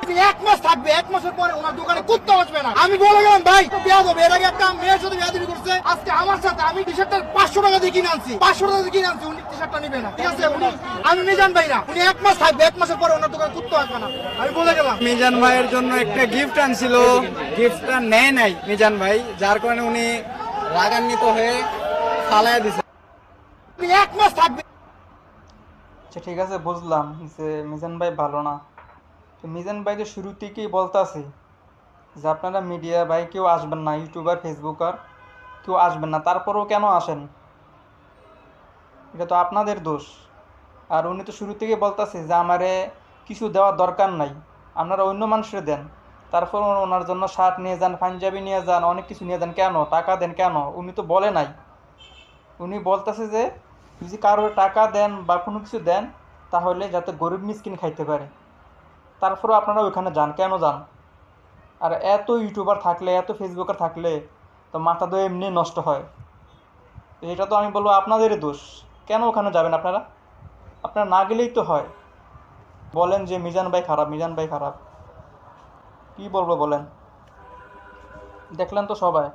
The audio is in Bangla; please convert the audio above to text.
এক মাস থাকবে, এক মাসের পরে ওনার দোকানে কুত্তা আসবে না। আমি বলে গেলাম ভাই পেঁয়াজ হবে, এর আগে একটা মেয়ের সাথে বেয়াদবি করছে, আজকে আমার সাথে। আমি টি শার্টটা 500 টাকা দিয়ে কিনে আনছি, 500 টাকা দিয়ে কিনে আনছি, উনি টি শার্টটা নিবে না, ঠিক আছে? আমি মিজান ভাই না, উনি এক মাস থাকবে, এক মাসের পরে ওনার দোকানে কুত্তা আসবে না, আমি বলে গেলাম। মিজান ভাইয়ের জন্য একটা গিফট আনছিল, গিফটটা নেয় নাই মিজান ভাই, যার কারণে উনি রাগান্বিত হয়ে ফালাইয়া দিছে। এক মাস থাকবে। আচ্ছা ঠিক আছে, বুঝলাম যে মিজান ভাই ভালো না। তো মিজান ভাই তো শুরু থেকেই বলতাছে যে আপনারা মিডিয়া ভাই কেউ আসবেন না, ইউটিউবার ফেসবুকার কেউ আসবেন না, তারপরেও কেন আসেন? এটা তো আপনাদের দোষ। আর উনি তো শুরু থেকেই বলতাছে যে আমারে কিছু দেওয়ার দরকার নাই, আপনারা অন্য মানুষের দেন। তারপর ওনার জন্য শার্ট নিয়ে যান, পাঞ্জাবি নিয়ে যান, অনেক কিছু নিয়ে যান, কেন টাকা দেন কেন? উনি তো বলে নাই। উনি বলতেছে যে যদি কারোর টাকা দেন বা কোনো কিছু দেন তাহলে যাতে গরিব মিসকিন খাইতে পারে। তারপরেও আপনারা ওইখানে যান, কেন যান? আর এত ইউটিউবার থাকলে, এত ফেসবুকার থাকলে তো মাথা তো এমনি নষ্ট হয়। তো এটা তো আমি বলবো আপনাদেরই দোষ। কেন ওখানে যাবেন আপনারা? আপনারা না গেলেই তো হয়। বলেন যে মিজান ভাই খারাপ, মিজান ভাই খারাপ, কি বলবো বলেন? দেখলেন তো সবাই।